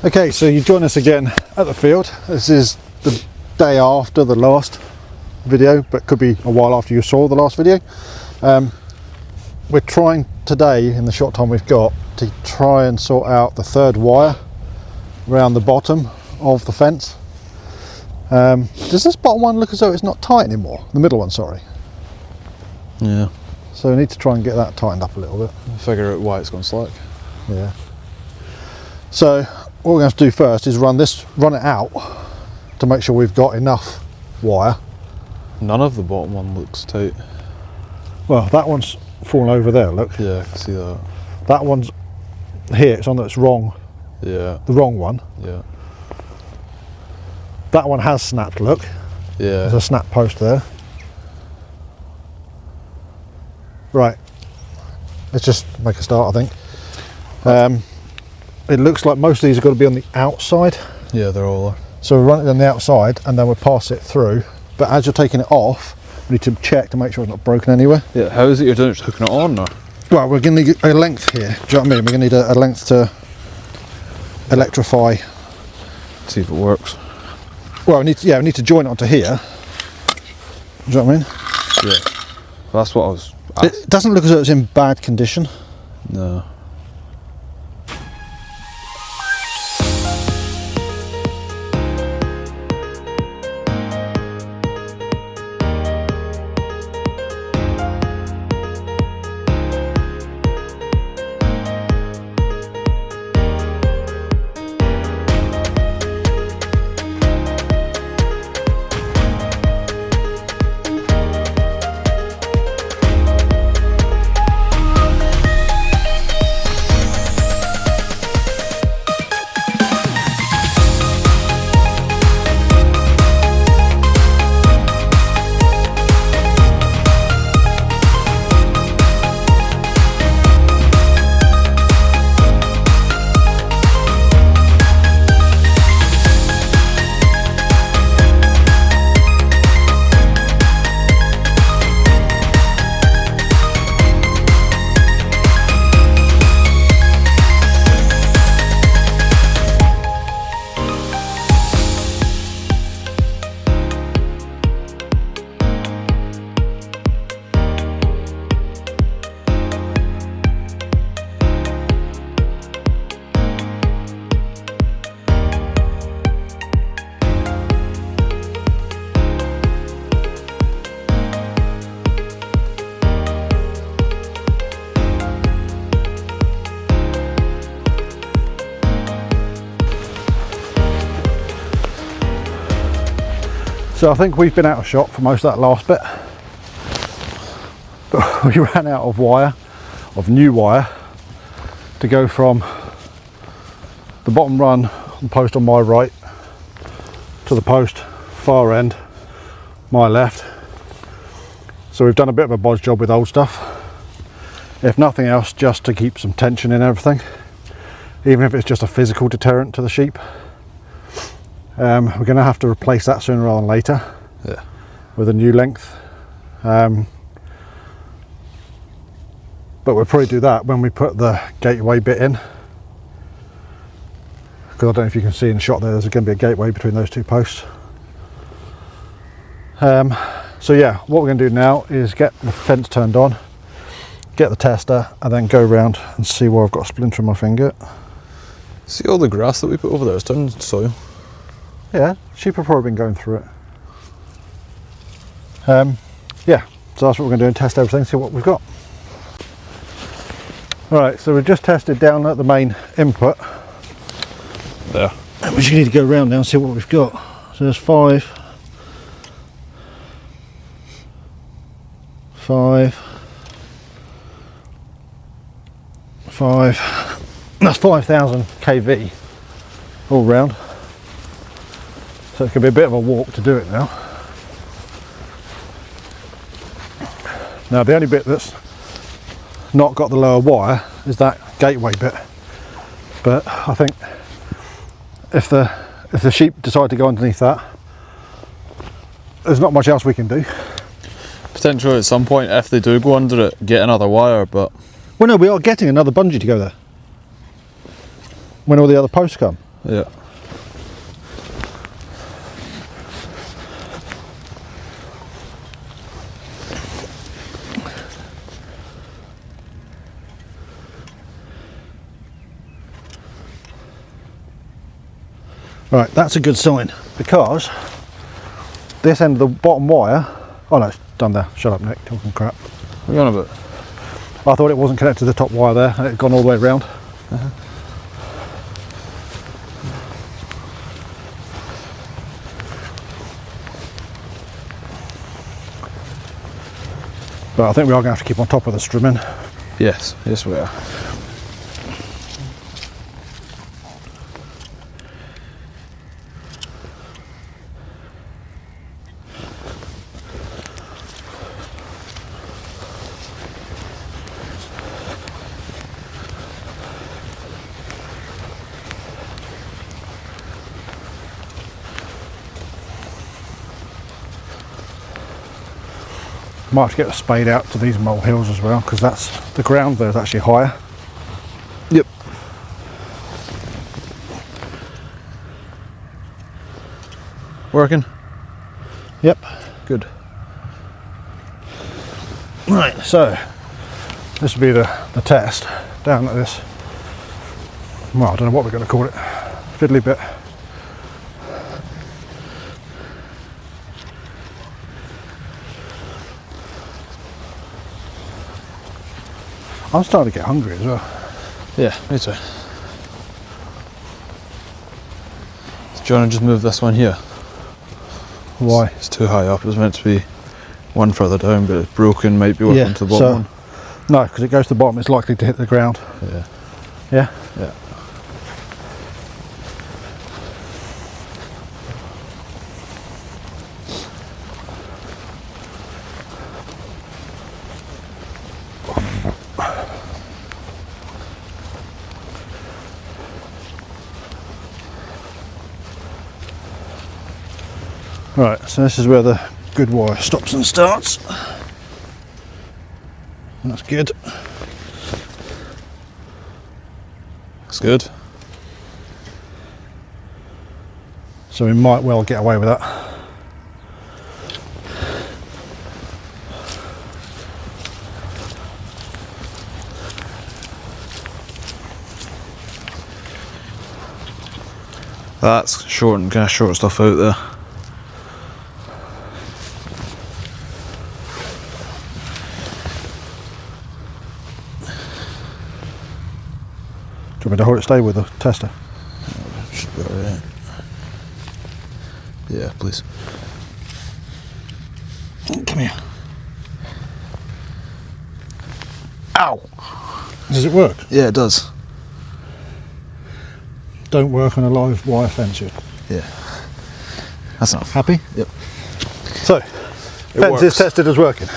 Okay, so you join us again at the field. This is the day after the last video, but could be a while after you saw the last video. We're trying today, in the short time we've got, to try and sort out the third wire around the bottom of the fence. Does this bottom one look as though it's not tight anymore? The middle one, sorry. Yeah. So we need to try and get that tightened up a little bit. Figure out why it's gone slack. Yeah. So what we're going to have to do first is run it out to make sure we've got enough wire. None of the bottom one looks tight. Well, that one's fallen over there, look. Yeah, I can see that. That one's here, it's on that's wrong. Yeah. The wrong one. Yeah. That one has snapped, look. Yeah. There's a snap post there. Right. Let's just make a start, I think. It looks like most of these have got to be on the outside. Yeah, they're all there. So we run it on the outside and then we'll pass it through. But as you're taking it off, we need to check to make sure it's not broken anywhere. Yeah, how is it you're doing it? Just hooking it on or? Well, we're going to need a length here. Do you know what I mean? We're going to need a length to electrify. See if it works. Well, we need to join it onto here. Do you know what I mean? Yeah. That's what I was It doesn't look as though it's in bad condition. No. So I think we've been out of shot for most of that last bit. But we ran out of wire, of new wire, to go from the bottom run on the post on my right to the post far end, my left. So we've done a bit of a bodge job with old stuff. If nothing else, just to keep some tension in everything, even if it's just a physical deterrent to the sheep. We're going to have to replace that sooner rather than later. Yeah. With a new length. But we'll probably do that when we put the gateway bit in. Because I don't know if you can see in the shot there's going to be a gateway between those two posts. So yeah, what we're going to do now is get the fence turned on, get the tester, and then go around and see where I've got a splinter in my finger. See all the grass that we put over there? It's turned soil. Yeah, sheep have probably been going through it. Yeah, so that's what we're going to do, and test everything, see what we've got. Right, so we've just tested down at the main input. There. And we just need to go around now and see what we've got. So there's 5. That's 5,000 kV all round. So it's going to be a bit of a walk to do it now. Now the only bit that's not got the lower wire is that gateway bit. But I think if the sheep decide to go underneath that, there's not much else we can do. Potentially at some point, if they do go under it, get another wire, but... Well no, we are getting another bungee to go there. When all the other posts come. Yeah. Right, that's a good sign, because this end of the bottom wire, oh no, it's done there. Shut up, Nick, talking crap. What are you on about? I thought it wasn't connected to the top wire there, and it had gone all the way around. But I think we are going to have to keep on top of the strimming. Yes, yes we are. Might have to get the spade out to these mole hills as well, because that's the ground there is actually higher. Yep. Working? Yep. Good. Right, so this will be the test down at this, well, I don't know what we're going to call it, fiddly bit. I'm starting to get hungry as well. Yeah, me too. Do you want to just move this one here? Why? It's too high up. It was meant to be one further down, but it's broken. Might be working to the so, bottom one. no, because it goes to the bottom, it's likely to hit the ground. Yeah. Yeah? Yeah. Right, so this is where the good wire stops and starts. That's good. It's good. So we might well get away with that. That's short and gonna short stuff out there. Do you want me to hold it stay with the tester? Should be alright. Yeah, please. Come here. Ow! Does it work? Yeah, it does. Don't work on a live wire fence yet. Yeah. That's enough. Happy? Yep. So, fence is works. tested as working.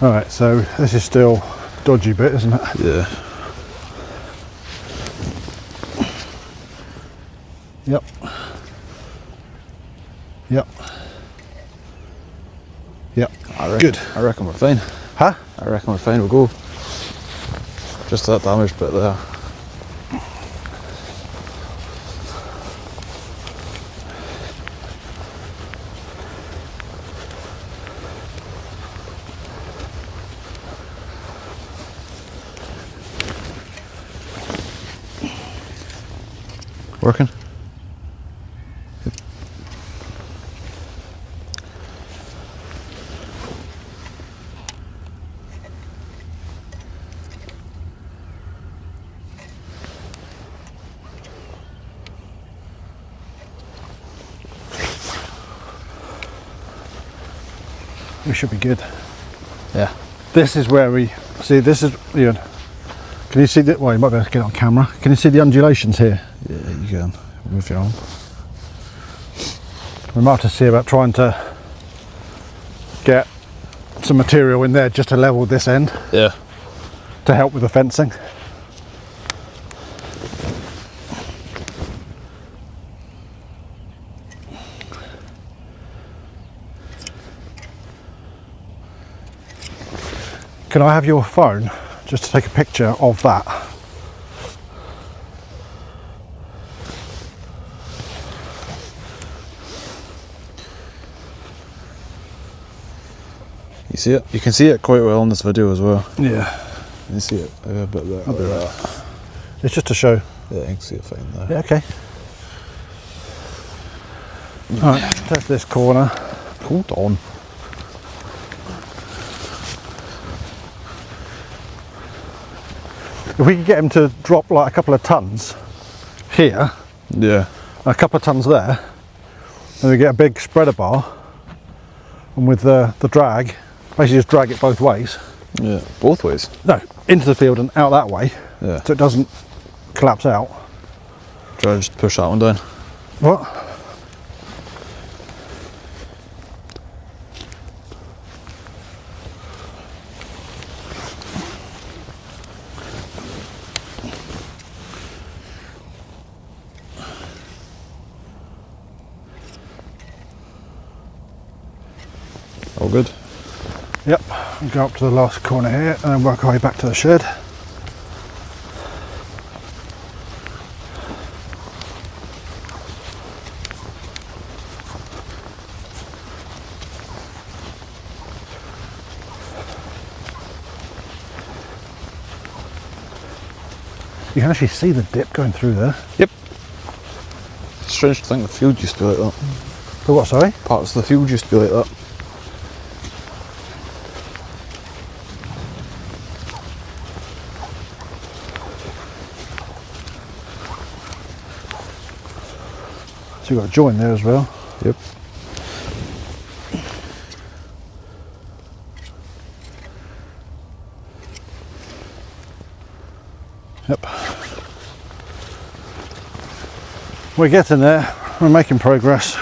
Alright, so this is still dodgy bit, isn't it? Yeah. Yep. Yep. Yep. Good. I reckon we're fine. Huh? I reckon we're fine. We'll go. Just that damaged bit there. Working? Yep. We should be good. Yeah. This is where we see. This is Ian. Can you see that? Well, you might be able to get it on camera. Can you see the undulations here? Yeah, you can. Move your arm. We might have to see about trying to get some material in there just to level this end Yeah. to help with the fencing. Can I have your phone just to take a picture of that? You see it? You can see it quite well in this video as well. Yeah. You see it a bit there. I'll do that. It's just to show. Yeah, you can see it fine there. Yeah, okay. Alright, take this corner. Hold on. If we could get him to drop like a couple of tons here, Yeah. and a couple of tons there, and we get a big spreader bar, and with the drag, basically just drag it both ways. Yeah. Both ways. No, into the field and out that way, Yeah. so it doesn't collapse out. Try to just push that one down. What? All good. Yep, and go up to the last corner here and then work our way back to the shed. You can actually see the dip going through there. Yep. Strange to think the field used to be like that. The what, sorry? Parts of the field used to be like that. So you've got a join there as well. Yep. Yep. We're getting there, we're making progress.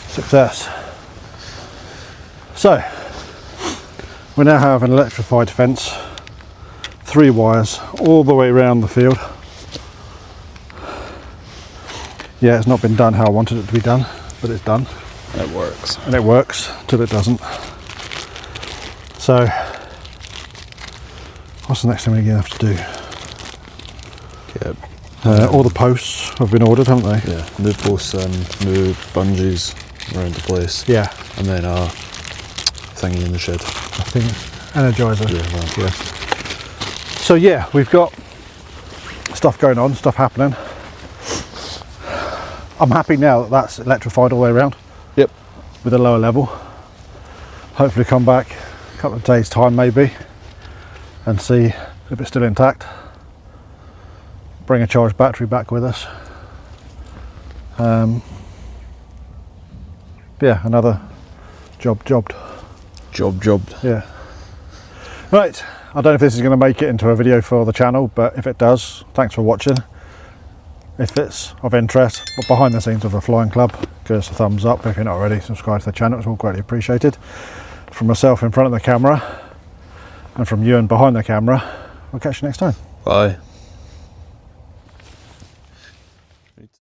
Success. So, we now have an electrified fence, 3 wires all the way around the field. Yeah, it's not been done how I wanted it to be done, but it's done. It works. And it works till it doesn't. So, what's the next thing we're going to have to do? Yep. All the posts have been ordered, haven't they? Yeah. New posts and new bungees around the place. Yeah. And then a thingy in the shed. I think Energizer. Yeah, that. Yeah. So yeah, we've got stuff going on, stuff happening. I'm happy now that that's electrified all the way around. Yep. With a lower level. Hopefully come back a couple of days time maybe and see if it's still intact. Bring a charged battery back with us. Yeah, another jobbed. Jobbed. Yeah. Right, I don't know if this is going to make it into a video for the channel, but if it does, thanks for watching. If it's of interest, but behind the scenes of the Flying Club, give us a thumbs up. If you're not already, subscribe to the channel, it's all greatly appreciated. From myself in front of the camera, and from you and behind the camera, I'll catch you next time. Bye.